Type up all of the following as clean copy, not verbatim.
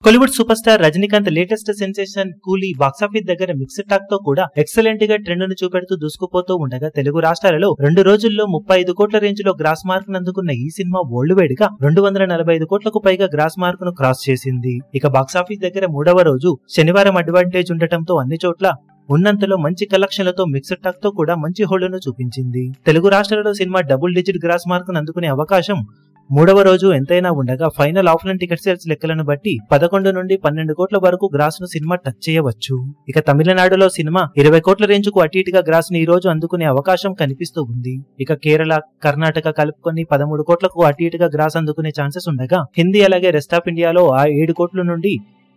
Kollywood super star Rajinikanth latest sensation కూలీ box office దగ్గర mixed talk తో కూడా ఎక్సలెంట్ గా ట్రెండ్ ను చూపెడుతూ దూసుకుపోతూ ఉండగా తెలుగు రాష్ట్రాలలో 2 రోజుల్లో 35 కోట్ల రేంజ్ లో గ్రాస్ మార్క్ నందుకున్న ఈ సినిమా వరల్డ్ వైడ్ గా 245 కోట్లకు పైగా గ్రాస్ మార్క్ ను క్రాస్ చేసింది. ఇక బాక్సాఫీస్ దగ్గర 3వ రోజు శనివారం అడ్వాంటేజ్ ఉండటంతో అన్ని చోట్ల ఉన్నంతలో మంచి కలెక్షన్లతో మిక్స్డ్ టాక్ తో కూడా మంచి హోల్డ్ను చూపించింది. తెలుగు రాష్ట్రాలలో cinema double digit gross mark ను అందుకునే అవకాశం 3వ రోజు ఎంతైనా ఉండగా ఫైనల్ ఆఫ్లైన్ టికెట్ సేల్స్ లెక్కలను బట్టి 11 నుండి 12 కోట్ల వరకు గ్రాస్ ను సినిమా టచ్ చేయవచ్చు. ఇక తమిళనాడులో సినిమా 20 కోట్ల రేంజ్ కు అటు ఇటుగా గ్రాస్ ని ఈ రోజు అందుకునే అవకాశం కనిపిస్తూ ఉంది. ఇక కేరళ, కర్ణాటక కలుపుకొని 13 కోట్లకు అటు ఇటుగా గ్రాస్ అందుకునే ఛాన్సెస్ ఉండగా హిందీ అలాగే రెస్ట్ ఆఫ్ ఇండియాలో 7 కోట్ల నుండి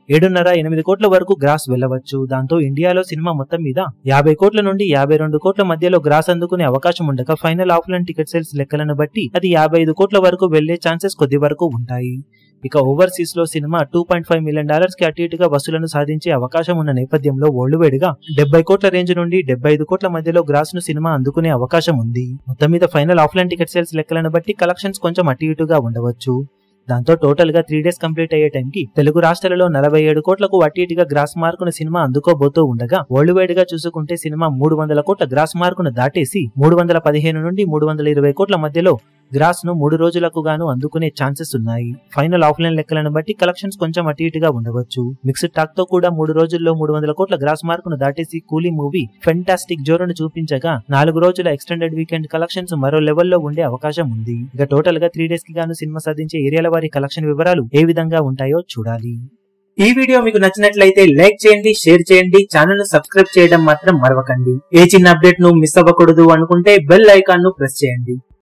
7.5-8 కోట్ల వరకు గ్రాస్ వెళ్లవచ్చు. దాంతో ఇండియాలో సినిమా మొత్తం మీద 50 కోట్ల నుండి 52 కోట్ల మధ్యలో గ్రాస్ అందుకునే అవకాశం ఉండగా ఫైనల్ ఆఫ్లైన్ టికెట్ సేల్స్ లెక్కలను బట్టి అది 55 కోట్ల వరకు వెళ్లే ఛాన్సెస్ కొద్ది వరకు ఉంటాయి. ఇక ఓవర్సీస్ లో సినిమా $2.5 మిలియన్ కి అటు ఇటుగా వసూలను సాధించే అవకాశం ఉన్న నేపథ్యంలో వరల్డ్ వైడ్ గా 70 కోట్ల రేంజ్ నుండి 75 కోట్ల మధ్యలో గ్రాస్ ను సినిమా అందుకునే అవకాశం ఉంది. మొత్తం మీద ఫైనల్ ఆఫ్లైన్ టికెట్ సేల్స్ లెక్కలను బట్టి కలెక్షన్స్ కొంచెం అటు ఇటుగా ఉండవచ్చు. దాంతో టోటల్ గా 3 డేస్ కంప్లీట్ అయ్యే టైంకి తెలుగు రాష్ట్రాలలో 47 కోట్లకు అటు ఇటుగా గ్రాస్ మార్కును సినిమా అందుకోబోతూ ఉండగా వరల్డ్ వైడ్ గా చూసుకుంటే సినిమా 300 కోట్ల గ్రాస్ మార్కును దాటేసి 315 నుండి 320 కోట్ల మధ్యలో గ్రాస్ ను 3 రోజులకు గాను అందుకునే ఛాన్సెస్ ఉన్నాయి. ఫైనల్ ఆఫ్లైన్ లెక్కలను బట్టి కలెక్షన్స్ కొంచెం అటు ఇటుగా ఉండవచ్చు. మిక్స్డ్ టాక్ తో కూడా 3 రోజుల్లో 300 కోట్ల గ్రాస్ మార్కును దాటేసి కూలీ మూవీ ఫెంటాస్టిక్ జోరును చూపించగా 4 రోజుల ఎక్స్టెండెడ్ వీకెండ్ కలెక్షన్స్ మరో లెవెల్లో ఉండే అవకాశం ఉంది. ఇక టోటల్ గా 3 డేస్ కి గాను సినిమా సాధించే ఏరియాల వారి కలెక్షన్ వివరాలు ఏ విధంగా ఉంటాయో చూడాలి. ఈ వీడియో మీకు నచ్చినట్లయితే లైక్ చేయండి, షేర్ చేయండి, ఛానల్ ను సబ్స్క్రైబ్ చేయడం మాత్రం మరవకండి. ఏ చిన్న అప్డేట్ ను మిస్ అవ్వకూడదు అనుకుంటే బెల్ ఐకాన్ ను ప్రెస్ చేయండి.